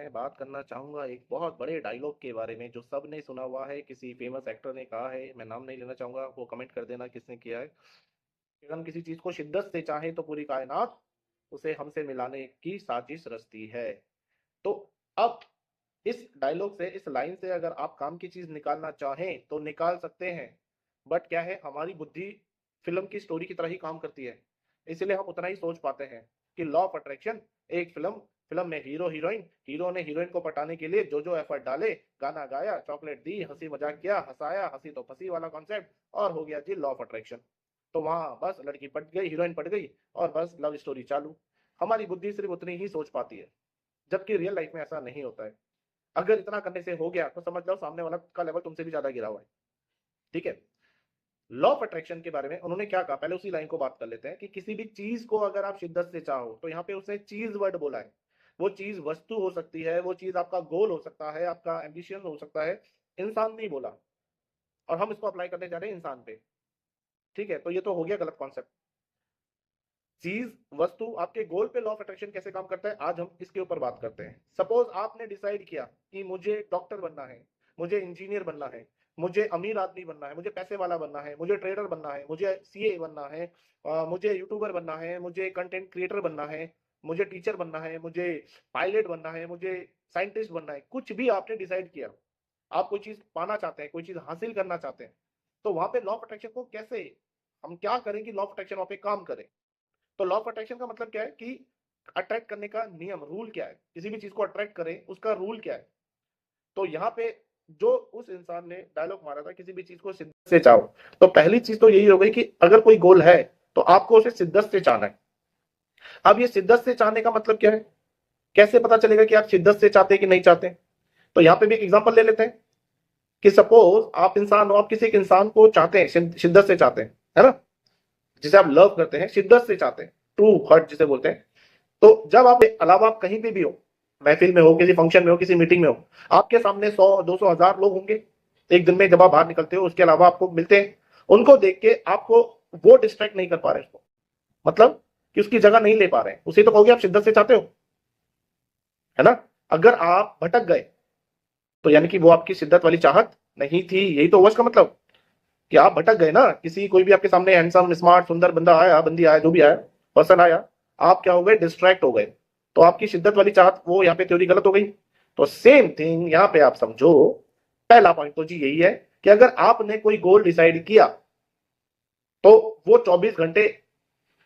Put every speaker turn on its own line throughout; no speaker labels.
मैं बात करना चाहूँगा एक बहुत बड़े डायलॉग के बारे में जो सबने सुना हुआ है, किसी फेमस एक्टर ने कहा है, मैं नाम नहीं लेना चाहूँगा, वो कमेंट कर देना किसने किया है। कि हम किसी चीज़ को शिद्दत से चाहें तो पूरी कायनात उसे हमसे मिलाने की साजिश रचती है। तो अब इस डायलॉग से, इस लाइन से अगर आप काम की चीज़ निकालना चाहें तो निकाल सकते हैं। बट क्या है, हमारी बुद्धि फ़िल्म की स्टोरी की तरह ही काम करती है। इसलिए हम उतना ही सोच पाते हैं कि लॉ ऑफ अट्रैक्शन, एक फ़िल्म फ़िल्म में हीरो-हीरोइन, हीरो ने हीरोइन को पटाने के लिए जो-जो एफर्ट डाले, गाना गाया, चॉकलेट दी, हँसी-मज़ाक किया, हँसाया, हँसी तो फँसी वाला कॉन्सेप्ट और हो गया जी लॉ ऑफ अट्रैक्शन। तो वहाँ बस लड़की पट गई, हीरोइन पट गई और बस लव स्टोरी चालू। हमारी बुद्धि सिर्फ़ उतनी ही सोच पाती है, जबकि रियल लाइफ़ में ऐसा नहीं होता है। अगर इतना करने से हो गया तो समझ लो सामने वाला का लेवल तुमसे भी ज़्यादा गिरा हुआ है। ठीक है? लॉ ऑफ अट्रैक्शन के बारे में उन्होंने क्या कहा, पहले उसी लाइन को बात कर लेते हैं कि किसी भी चीज को अगर आप शिद्दत से चाहो, तो यहाँ पे उसने चीज वर्ड बोला है। वो चीज वस्तु हो सकती है, वो चीज आपका गोल हो सकता है, आपका एम्बिशन हो सकता है। इंसान नहीं बोला, और हम इसको अप्लाई करने जा रहे हैं इंसान पे। ठीक है, तो ये तो हो गया गलत कॉन्सेप्ट। चीज वस्तु आपके गोल पे लॉ ऑफ अट्रैक्शन कैसे काम करता है, आज हम इसके ऊपर बात करते हैं। सपोज आपने डिसाइड किया कि मुझे डॉक्टर बनना है, मुझे इंजीनियर बनना है, मुझे अमीर आदमी बनना है, मुझे पैसे वाला बनना है, मुझे ट्रेडर बनना है, मुझे सीए बनना है, मुझे यूट्यूबर बनना है, मुझे कंटेंट क्रिएटर बनना है, मुझे टीचर बनना है, मुझे पायलट बनना है, मुझे साइंटिस्ट बनना है। कुछ भी आपने डिसाइड किया, आप कोई चीज पाना चाहते हैं, कोई चीज हासिल करना चाहते हैं, तो वहां पे लॉ ऑफ अट्रैक्शन को कैसे, हम क्या करें कि लॉ ऑफ अट्रैक्शन वहां पे काम करे। तो लॉ ऑफ अट्रैक्शन का मतलब क्या है कि अट्रैक्ट करने का नियम, रूल क्या है, किसी भी चीज को अट्रैक्ट करें उसका रूल क्या है। तो यहाँ पे जो उस इंसान ने डायलॉग मारा था, किसी भी चीज को शिद्दत से चाहो, तो पहली चीज तो यही हो गई कि अगर कोई गोल है तो आपको उसे शिद्दत से चाहना है। अब ये शिद्दत से चाहने का मतलब क्या है, कैसे पता चलेगा कि आप शिद्दत से चाहते हैं कि नहीं चाहते। तो यहाँ पे भी एक एग्जांपल ले लेते हैं कि सपोज आप इंसान हो, आप किसी एक इंसान को चाहते हैं, शिद्दत से चाहते हैं, है ना, जिसे आप लव करते हैं, शिद्दत से चाहते हैं, ट्रू हर्ट जिसे बोलते हैं। तो जब आप अलावा आप कहीं पे भी हो, महफिल में हो, किसी फंक्शन में हो, किसी मीटिंग में हो, आपके सामने 100 200 1000 लोग होंगे एक दिन में जब आप बाहर निकलते हो, उसके अलावा आपको मिलते हैं। उनको देख के आपको वो डिस्ट्रैक्ट नहीं कर पा रहे उसको, मतलब कि उसकी जगह नहीं ले पा रहे हैं, उसे तो कहोगे आप शिद्दत से चाहते हो, है ना। अगर आप भटक गए तो यानी कि वो आपकी शिद्दत वाली चाहत नहीं थी, यही तो हुआ इसका मतलब, कि आप भटक गए ना। किसी कोई भी आपके सामने हैंडसम स्मार्ट सुंदर बंदा आया, बंदी आया, जो भी आया, पर्सन आया, आप क्या हो गए, डिस्ट्रैक्ट हो गए, तो आपकी शिद्दत वाली चाहत, वो यहाँ पे थ्योरी गलत हो गई। तो सेम थिंग यहाँ पे आप समझो, पहला पॉइंट तो जी यही है कि अगर आपने कोई गोल डिसाइड किया तो वो 24 घंटे,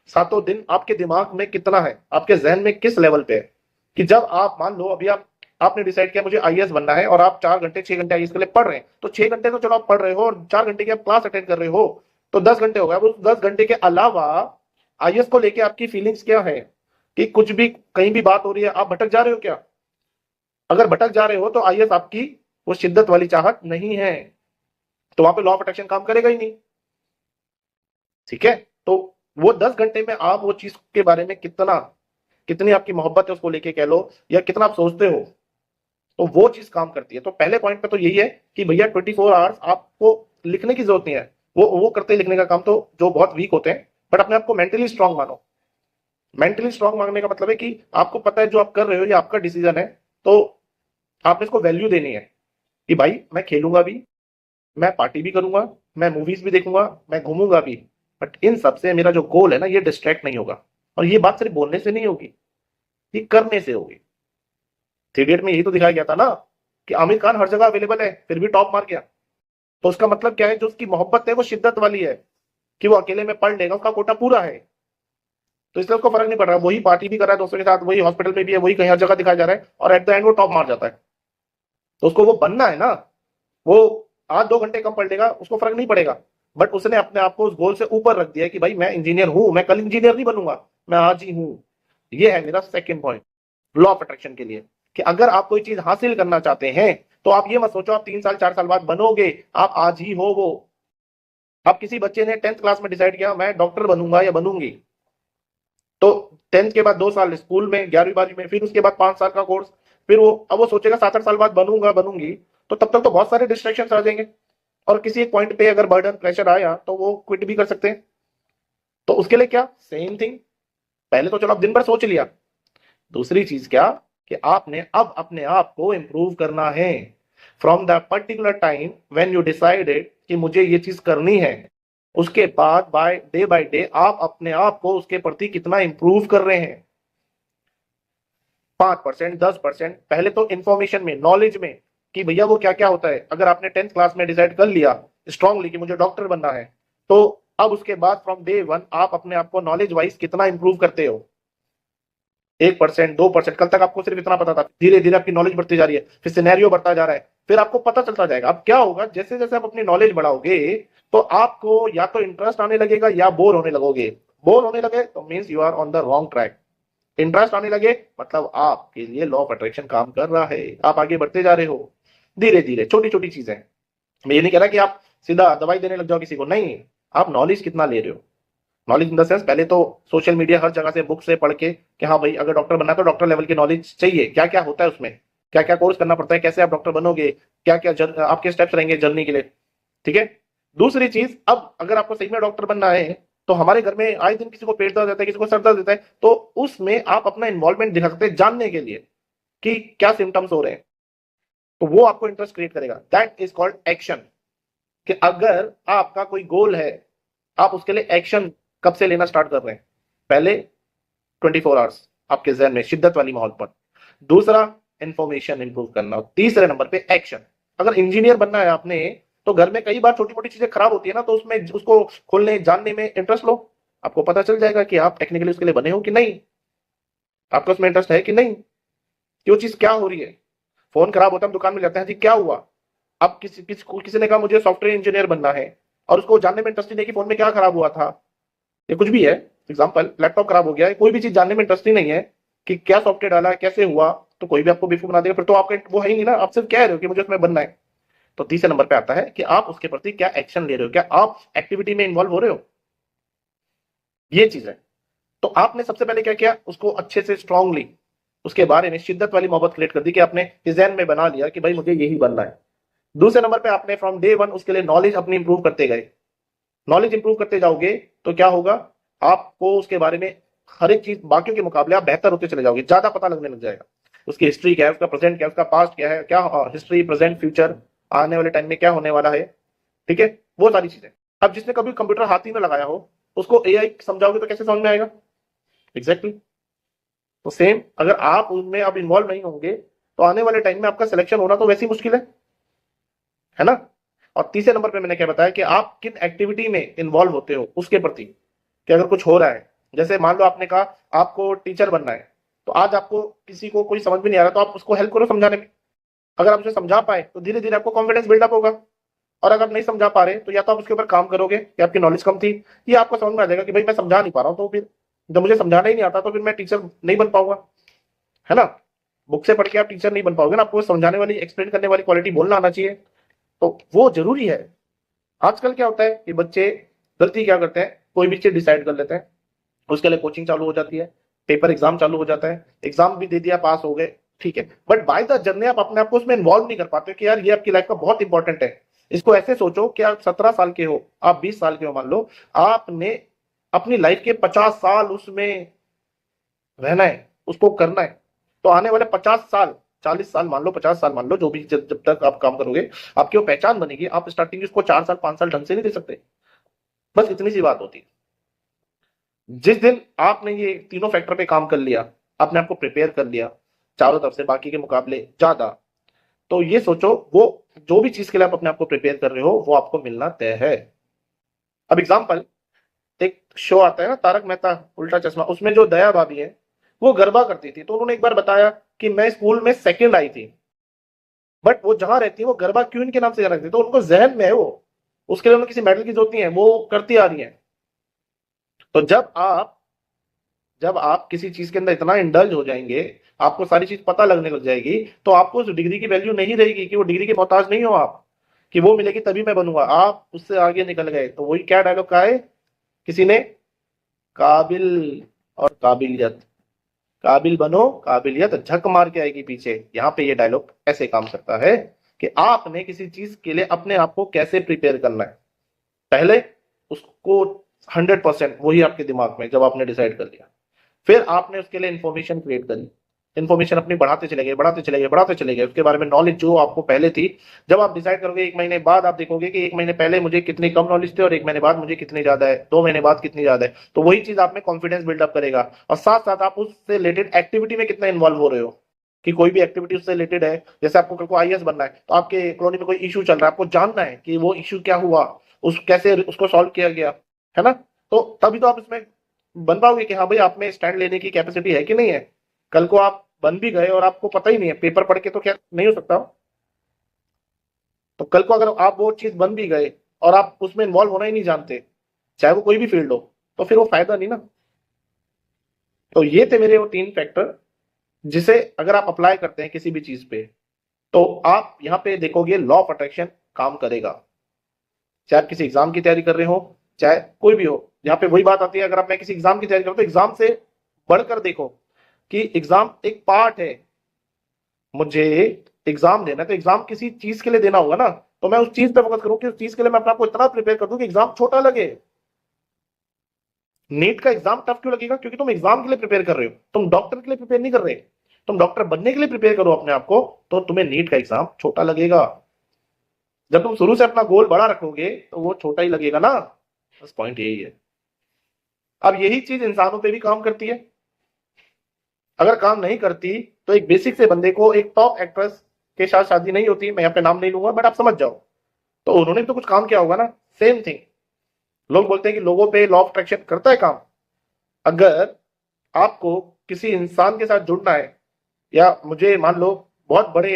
सातों दिन आपके दिमाग में कितना है, आपके जहन में किस लेवल पे है। कि जब आप मान लो अभी आपने डिसाइड किया मुझे आईएएस बनना है, और आप 4 घंटे 6 घंटे आईएएस के लिए पढ़ रहे हैं, तो 6 घंटे तो चलो आप पढ़ रहे हो और 4 घंटे की आप क्लास अटेंड कर रहे हो, तो 10 घंटे हो गए। अब उस 10 घंटे के अलावा आईएएस को लेके आपकी फीलिंग्स क्या है, कि कुछ भी कहीं भी बात हो रही है, आप भटक जा रहे हो क्या। अगर भटक जा रहे हो तो आईएएस आपकी वो शिद्दत वाली चाहत नहीं है, तो वहां पे लॉ ऑफ अट्रैक्शन काम करेगा ही नहीं। ठीक है, तो वो 10 घंटे में आप वो चीज के बारे में कितना, कितनी आपकी मोहब्बत है उसको लेके कह लो, या कितना आप सोचते हो, तो वो चीज काम करती है। तो पहले पॉइंट पे तो यही है कि भैया 24 आवर्स आपको लिखने की जरूरत नहीं है। वो करते हैं लिखने का काम तो जो बहुत वीक होते हैं, बट अपने आप को मेंटली स्ट्रांग मानो। मेंटली स्ट्रांग मांगने का मतलब है कि आपको पता है जो आप कर रहे हो ये आपका डिसीजन है, तो आपने इसको वैल्यू देनी है कि भाई मैं खेलूंगा भी, मैं पार्टी भी करूंगा, मैं मूवीज भी देखूंगा, मैं घूमूंगा भी, बट इन सबसे मेरा जो गोल है ना, ये डिस्ट्रैक्ट नहीं होगा। और ये बात सिर्फ बोलने से नहीं होगी, ये करने से होगी। थ्री इडियट में यही तो दिखाया गया था ना, कि आमिर खान हर जगह अवेलेबल है फिर भी टॉप मार गया। तो उसका मतलब क्या है, जो उसकी मोहब्बत है वो शिद्दत वाली है, कि वो अकेले में पढ़ लेगा, उसका कोटा पूरा है, तो इसलिए उसको फर्क नहीं पड़ रहा। वही पार्टी भी कर रहा है दोस्तों के साथ, वही हॉस्पिटल में भी है, वही कहीं हर जगह दिखाया जा रहा है, और एट द एंड वो टॉप मार जाता है। तो उसको वो बनना है ना, वो आज 2 घंटे कम पढ़ लेगा, उसको फर्क नहीं पड़ेगा। बट उसने अपने आप को उस गोल से ऊपर रख दिया है कि भाई मैं इंजीनियर हूं, मैं कल इंजीनियर नहीं बनूंगा, मैं आज ही हूं। ये है मेरा second point law of attraction के लिए, कि अगर आप कोई चीज हासिल करना चाहते हैं तो आप ये मत सोचो आप 3 साल 4 साल बाद बनोगे, आप आज ही हो वो। अब किसी बच्चे ने 10th क्लास में डिसाइड किया मैं डॉक्टर बनूंगा या बनूंगी, तो 10th के बाद 2 साल स्कूल में, 11वीं 12वीं में, फिर उसके बाद 5 साल का कोर्स, फिर वो अब वो सोचेगा 7 8 साल बाद बनूंगा बनूंगी, तो तब तक तो बहुत सारे डिस्ट्रैक्शन आ जाएंगे, और किसी एक पॉइंट पे अगर बर्डन प्रेशर आया तो वो क्विट भी कर सकते हैं। तो उसके लिए क्या, सेम थिंग, पहले तो चलो आप दिन भर सोच लिया, दूसरी चीज क्या, कि आपने अब अपने आप को इम्प्रूव करना है। From the particular time when you decided कि मुझे ये चीज करनी है, उसके बाद बाय डे आप अपने आप को उसके प्रति कितना इंप्रूव कर रहे हैं। 5%, 10%, पहले तो इंफॉर्मेशन में, नॉलेज में, कि भैया वो क्या क्या होता है। अगर आपने 10th क्लास में डिसाइड कर लिया स्ट्रांगली कि मुझे डॉक्टर बनना है, तो अब उसके बाद फ्रॉम डे 1 आप अपने आप को नॉलेज वाइज कितना इंप्रूव करते हो। 1%, 2%, कल तक आपको सिर्फ इतना पता था, धीरे धीरे आपकी नॉलेज बढ़ती जा रही है, फिर सिनेरियो बढ़ता जा रहा है, फिर आपको पता चलता जाएगा। अब क्या होगा, जैसे जैसे आप अपनी नॉलेज बढ़ाओगे तो आपको या तो इंटरेस्ट आने लगेगा या बोर होने लगोगे। बोर होने लगे तो means you are on the wrong track. Interest आने लगे मतलब आपके लिए लॉ ऑफ अट्रैक्शन काम कर रहा है, आप आगे बढ़ते जा रहे हो धीरे धीरे। छोटी छोटी चीजें, मैं ये नहीं कह रहा कि आप सीधा दवाई देने लग जाओ किसी को, नहीं। आप नॉलेज कितना ले रहे हो, नॉलेज इन द सेंस, पहले तो सोशल मीडिया हर जगह से बुक से पढ़ के कि हाँ भाई अगर डॉक्टर बनना है तो डॉक्टर लेवल की नॉलेज चाहिए, क्या क्या होता है उसमें, क्या क्या कोर्स करना पड़ता है, कैसे आप डॉक्टर बनोगे, क्या क्या आपके स्टेप्स रहेंगे जर्नी के लिए। ठीक है। दूसरी चीज, अब अगर आपको सही में डॉक्टर बनना है तो हमारे घर में आए दिन किसी को पेट दर्द रहता है, किसी को सर दर्द रहता है, तो उसमें आप अपना इन्वॉल्वमेंट दिखा सकते हैं जानने के लिए कि क्या सिम्टम्स हो रहे हैं, तो वो आपको इंटरेस्ट क्रिएट करेगा। That is called action. कि अगर आपका कोई गोल है, आप उसके लिए एक्शन कब से लेना स्टार्ट कर रहे हैं, पहले 24 आवर्स आपके जहन में शिद्दत वाली माहौल पर। दूसरा, इंफॉर्मेशन इंप्रूव करना। तीसरे नंबर पे एक्शन। अगर इंजीनियर बनना है आपने, तो घर में कई बार छोटी मोटी चीजें खराब होती है ना, तो उसमें उसको खोलने जानने में इंटरेस्ट लो, आपको पता चल जाएगा कि आप टेक्निकली उसके लिए बने हो कि नहीं, आपका उसमें इंटरेस्ट है कि नहीं, कि वो चीज क्या हो रही है। फोन खराब होता है, हम दुकान में जाते हैं, जी क्या हुआ। अब किसी ने कहा मुझे सॉफ्टवेयर इंजीनियर बनना है, और उसको जानने में इंटरेस्ट नहीं है कि फोन में क्या खराब हुआ था, ये कुछ भी है, एग्जाम्पल लैपटॉप खराब हो गया है, कोई भी चीज जानने में इंटरेस्ट नहीं है कि क्या सॉफ्टवेयर डाला, कैसे हुआ, तो कोई भी आपको बेवकूफ बना देगा, फिर तो आपका वो है ही नहीं ना, आप सिर्फ कह रहे हो कि मुझे उसमें बनना है। तो तीसरे नंबर पे आता है कि आप उसके प्रति क्या एक्शन ले रहे हो, क्या आप एक्टिविटी में इन्वॉल्व हो रहे हो, ये चीज है। तो आपने सबसे पहले क्या किया, उसको अच्छे से स्ट्रांगली उसके बारे में शिद्दत वाली मोहब्बत क्रिएट कर दी कि आपने डिजाइन में बना लिया कि भाई मुझे यही बनना है। दूसरे नंबर पे आपने फ्रॉम डे 1 उसके लिए नॉलेज अपनी इंप्रूव करते गए। नॉलेज इंप्रूव करते जाओगे तो क्या होगा, आपको उसके बारे में हर एक चीज बाकियों के मुकाबले आप बेहतर होते चले जाओगे, ज्यादा पता लगने लग जाएगा। उसकी हिस्ट्री क्या है, उसका प्रेजेंट क्या है, उसका पास्ट क्या है, क्या हिस्ट्री प्रेजेंट फ्यूचर, आने वाले टाइम में क्या होने वाला है। ठीक है, वो सारी चीजें। अब जिसने कभी कंप्यूटर हाथ ही में लगाया हो, उसको एआई समझाओगे तो कैसे समझ में आएगा। एग्जैक्टली तो सेम, अगर आप उनमें अब इन्वॉल्व नहीं होंगे तो आने वाले टाइम में आपका सिलेक्शन होना तो वैसे ही मुश्किल है ना। और तीसरे नंबर पे मैंने क्या बताया कि आप किन एक्टिविटी में इन्वॉल्व होते हो उसके प्रति, कि अगर कुछ हो रहा है, जैसे मान लो आपने कहा आपको टीचर बनना है, तो आज आपको किसी को कोई समझ में नहीं आ रहा, तो आप उसको हेल्प करो समझाने में। अगर आप उसे समझा पाए तो धीरे धीरे आपको कॉन्फिडेंस बिल्डअप होगा। और अगर नहीं समझा पा रहे तो या तो आप उसके ऊपर काम करोगे कि आपकी नॉलेज कम थी, या आपको समझ में आ जाएगा कि भाई मैं समझा नहीं पा रहा हूँ, तो फिर जब मुझे समझाना ही नहीं आता तो फिर मैं टीचर नहीं बन पाऊंगा, है ना। बुक से पढ़ के आप टीचर नहीं बन पाओगे ना, आपको समझाने वाली, एक्सप्लेन करने वाली क्वालिटी बोलना आना चाहिए, तो वो जरूरी है। आजकल क्या होता है कि बच्चे गलती क्या करते हैं, कोई भी चीज डिसाइड कर लेते हैं, उसके लिए कोचिंग चालू हो जाती है, पेपर एग्जाम चालू हो जाता है, एग्जाम भी दे दिया, पास हो गए, ठीक है, बट बाय द जर्नी आप अपने आप को उसमें इन्वॉल्व नहीं कर पाते कि यार ये आपकी लाइफ का बहुत इंपॉर्टेंट है। इसको ऐसे सोचो कि आप 17 साल के हो, आप 20 साल के हो, मान लो आपने अपनी लाइफ के 50 साल उसमें रहना है, उसको करना है, तो आने वाले 50 साल, 40 साल मान लो, 50 साल मान लो, जो भी जब तक आप काम करोगे आपकी वो पहचान बनेगी। आप स्टार्टिंग उसको 4 साल 5 साल ढंग से नहीं दे सकते, बस इतनी सी बात होती है। जिस दिन आपने ये तीनों फैक्टर पे काम कर लिया, आपने आपको प्रिपेयर कर लिया चारों तरफ से बाकी के मुकाबले ज्यादा, तो ये सोचो वो जो भी चीज के लिए आप अपने आप को प्रिपेयर कर रहे हो वो आपको मिलना तय है। अब एग्जाम्पल, एक शो आता है ना तारक मेहता उल्टा चश्मा, उसमें जो दया भाभी है वो गरबा करती थी, तो उन्होंने एक बार बताया कि मैं स्कूल में सेकंड आई थी, बट वो जहां रहती है वो गरबा क्वीन के नाम से जाना, तो उनको जहन में है वो, उसके लिए उन्हें किसी मेडल की जरूरत नहीं है, वो करती आ रही है। तो जब आप किसी चीज के अंदर इतना इंडल्ज हो जाएंगे, आपको सारी चीज पता लगने लग जाएगी, तो आपको उस डिग्री की वैल्यू नहीं रहेगी, कि वो डिग्री के मोहताज नहीं हो आप, कि वो मिलेगी तभी मैं बनूंगा, आप उससे आगे निकल गए। तो वही क्या डायलॉग कहा है किसी ने, काबिल और काबिलियत, काबिल बनो, काबिलियत झक मार के आएगी पीछे। यहाँ पे ये डायलॉग ऐसे काम करता है कि आपने किसी चीज के लिए अपने आप को कैसे प्रिपेयर करना है, पहले उसको 100% वही आपके दिमाग में जब आपने डिसाइड कर लिया, फिर आपने उसके लिए इंफॉर्मेशन क्रिएट करी, इन्फॉर्मेशन अपनी बढ़ाते चले गए, बढ़ाते चले गए, बढ़ाते चले गए, उसके बारे में नॉलेज जो आपको पहले थी, जब आप डिसाइड करोगे 1 महीने बाद, आप देखोगे कि 1 महीने पहले मुझे कितनी कम नॉलेज थी और 1 महीने बाद मुझे कितनी ज्यादा है, 2 महीने बाद कितनी ज्यादा है। तो वही चीज आप में कॉन्फिडेंस बिल्डअप करेगा, और साथ साथ आप उससे रिलेटेड एक्टिविटी में कितना इन्वॉल्व हो रहे हो, कि कोई भी एक्टिविटी उससे रिलेटेड है। जैसे आपको कल को आईएएस बनना है, तो आपके कॉलोनी में कोई इशू चल रहा है, आपको जानना है कि वो इशू क्या हुआ, उस कैसे उसको सॉल्व किया गया, है ना। तो तभी तो आप इसमें बन पाओगे कि हाँ भाई आप में स्टैंड लेने की कैपेसिटी है कि नहीं है। कल को आप बन भी गए और आपको पता ही नहीं है, पेपर पढ़ के तो क्या नहीं हो सकता। तो कल को अगर आप वो चीज बन भी गए और आप उसमें इन्वॉल्व होना ही नहीं जानते, चाहे वो कोई भी फील्ड हो, तो फिर वो फायदा नहीं ना। तो ये थे मेरे वो 3 फैक्टर, जिसे अगर आप अप्लाई करते हैं किसी भी चीज पे, तो आप यहाँ पे देखोगे लॉ ऑफ अट्रैक्शन काम करेगा। चाहे आप किसी एग्जाम की तैयारी कर रहे हो, चाहे कोई भी हो, यहाँ पे वही बात आती है, अगर आप मैं किसी एग्जाम की तैयारी करूँ तो एग्जाम से बढ़कर देखो कि एग्जाम एक पार्ट है। मुझे एग्जाम देना है तो एग्जाम किसी चीज के लिए देना होगा ना, तो मैं उस चीज पे फोकस करूं कि उस चीज के लिए मैं अपने आप को इतना प्रिपेयर कर दूं कि एग्जाम छोटा लगे। नीट का एग्जाम टफ क्यों लगेगा? क्योंकि तुम एग्जाम के लिए प्रिपेयर कर रहे हो, तुम डॉक्टर के लिए प्रिपेयर नहीं कर रहे। तुम डॉक्टर बनने के लिए प्रिपेयर करो अपने आप को, तो तुम्हें नीट का एग्जाम छोटा लगेगा। जब तुम शुरू से अपना गोल बड़ा रखोगे तो वो छोटा ही लगेगा ना। बस पॉइंट यही है। अब यही चीज इंसानों पे भी काम करती है। अगर काम नहीं करती तो एक बेसिक से बंदे को एक टॉप एक्ट्रेस के साथ शादी नहीं होती। मैं यहाँ पे नाम नहीं लूंगा, बट आप समझ जाओ। तो उन्होंने भी तो कुछ काम किया होगा ना। सेम थिंग, लोग बोलते हैं कि लोगों पे लॉ ऑफ अट्रैक्शन करता है काम। अगर आपको किसी इंसान के साथ जुड़ना है, या मुझे मान लो बहुत बड़े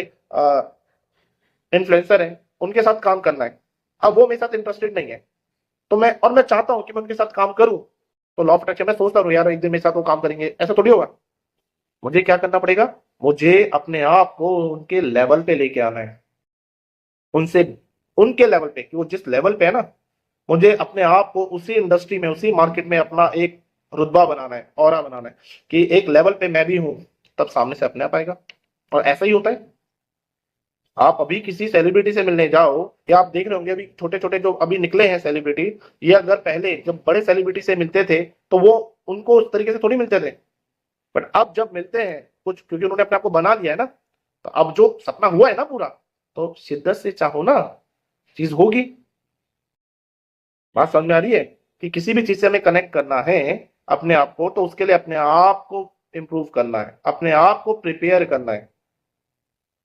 इन्फ्लुएंसर हैं, उनके साथ काम करना है, अब वो मेरे साथ इंटरेस्टेड नहीं है, तो मैं चाहता हूं कि मैं उनके साथ काम करूं, तो लॉ ऑफ अट्रैक्शन मैं सोचता हूं यार एक दिन मेरे साथ वो काम करेंगे, ऐसा थोड़ी होगा। मुझे क्या करना पड़ेगा? मुझे अपने आप को उनके लेवल पे लेके आना है, उनसे उनके लेवल पे, कि वो जिस लेवल पे है ना, मुझे अपने आप को उसी इंडस्ट्री में, उसी मार्केट में अपना एक रुतबा बनाना है, ऑरा बनाना है, कि एक लेवल पे मैं भी हूं, तब सामने से अपने आप आएगा। और ऐसा ही होता है। आप अभी किसी सेलिब्रिटी से मिलने जाओ, या आप देख रहे होंगे अभी छोटे छोटे जो अभी निकले हैं सेलिब्रिटी, ये अगर पहले जब बड़े सेलिब्रिटी से मिलते थे तो वो उनको उस तरीके से थोड़ी मिलते थे। बट अब जब मिलते हैं कुछ, क्योंकि उन्होंने अपने आप को बना लिया है ना, तो अब जो सपना हुआ है ना पूरा, तो शिद्दत से चाहो ना, चीज होगी। बात समझ में आ रही है? कि किसी भी चीज से हमें कनेक्ट करना है अपने आप को, तो उसके लिए अपने आप को इंप्रूव करना है, अपने आप को प्रिपेयर करना है।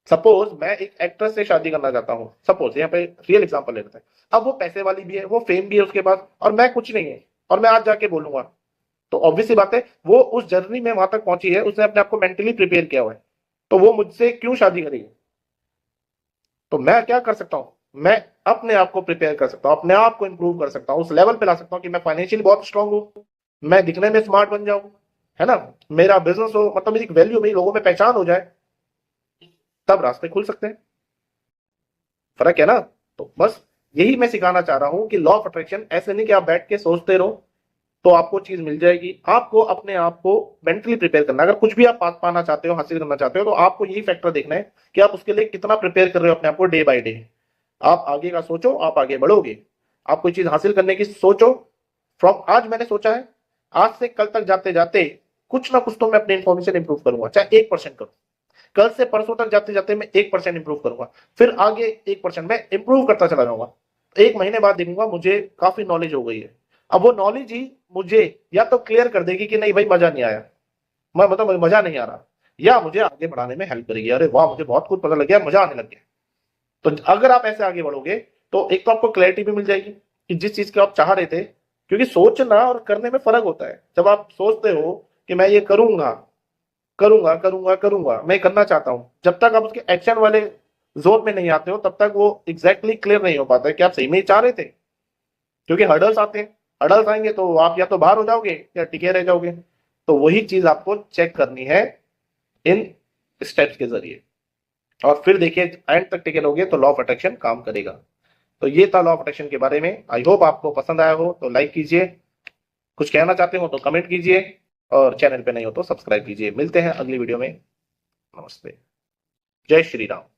सपोज मैं एक एक्ट्रेस से शादी करना चाहता हूं, सपोज यहाँ पे रियल एग्जांपल लेते हैं। अब वो पैसे वाली भी है, वो फेम भी है उसके पास, और मैं कुछ नहीं है, और मैं आज जाके बोलूंगा, तो ऑब्वियस सी बात है वो उस जर्नी में वहां तक पहुंची है, उसने अपने आप को मेंटली प्रिपेयर किया हुआ है, तो वो मुझसे क्यों शादी करेगी? तो मैं क्या कर सकता हूं? मैं अपने आप को प्रिपेयर कर सकता हूं, अपने आप को इंप्रूव कर सकता हूं, उस लेवल पे ला सकता हूं कि मैं फाइनेंशियली बहुत स्ट्रांग हूं, मैं दिखने में स्मार्ट बन जाऊं, है ना, मेरा बिजनेस हो, मतलब मेरी वैल्यू, मेरी लोगों में पहचान हो जाए, तब रास्ते खुल सकते हैं। फर्क है ना। तो बस यही मैं सिखाना चाह रहा हूं कि लॉ ऑफ अट्रैक्शन ऐसे नहीं कि आप बैठ के सोचते रहो तो आपको चीज मिल जाएगी। आपको अपने आप को मेंटली प्रिपेयर करना है। अगर कुछ भी आप पास पाना चाहते हो, हासिल करना चाहते हो, तो आपको यही फैक्टर देखना है कि आप उसके लिए कितना प्रिपेयर कर रहे हो अपने आप को डे बाय डे। आप आगे का सोचो, आप आगे बढ़ोगे। आप कोई चीज हासिल करने की सोचो। फ्रॉम आज मैंने सोचा है, आज से कल तक जाते जाते कुछ ना कुछ तो मैं अपनी इंफॉर्मेशन इंप्रूव करूंगा, चाहे 1% करूं। कल से परसों तक जाते जाते मैं 1% इंप्रूव करूंगा, फिर आगे 1% मैं इंप्रूव करता चला जाऊंगा। 1 महीने बाद देखूंगा मुझे काफी नॉलेज हो गई है। अब वो नॉलेज ही मुझे या तो क्लियर कर देगी कि नहीं भाई मजा नहीं आया, मैं मतलब मुझे मजा नहीं आ रहा, या मुझे आगे बढ़ाने में हेल्प करेगी, अरे वाह मुझे बहुत कुछ पता लग गया, मजा आने लग गया। तो अगर आप ऐसे आगे बढ़ोगे तो एक तो आपको क्लैरिटी भी मिल जाएगी कि जिस चीज को आप चाह रहे थे, क्योंकि सोचना और करने में फर्क होता है। जब आप सोचते हो कि मैं ये करूंगा करूंगा करूंगा करूंगा, मैं करना चाहता हूं, जब तक आप उसके एक्शन वाले जोन में नहीं आते हो तब तक वो एग्जैक्टली क्लियर नहीं हो पाता है कि आप सही में ही चाह रहे थे। क्योंकि हर्डल्स आते हैं, हर्डल्स आएंगे तो आप या तो बाहर हो जाओगे या टिके रह जाओगे। तो वही चीज आपको चेक करनी है इन स्टेप्स के जरिए, और फिर देखिए एंड तक टिके रहोगे तो लॉ ऑफ अट्रैक्शन काम करेगा। तो ये था लॉ ऑफ अट्रैक्शन के बारे में। आई होप आपको पसंद आया हो तो लाइक कीजिए, कुछ कहना चाहते हो तो कमेंट कीजिए, और चैनल पे नहीं हो तो सब्सक्राइब कीजिए। मिलते हैं अगली वीडियो में। नमस्ते। जय श्री राम।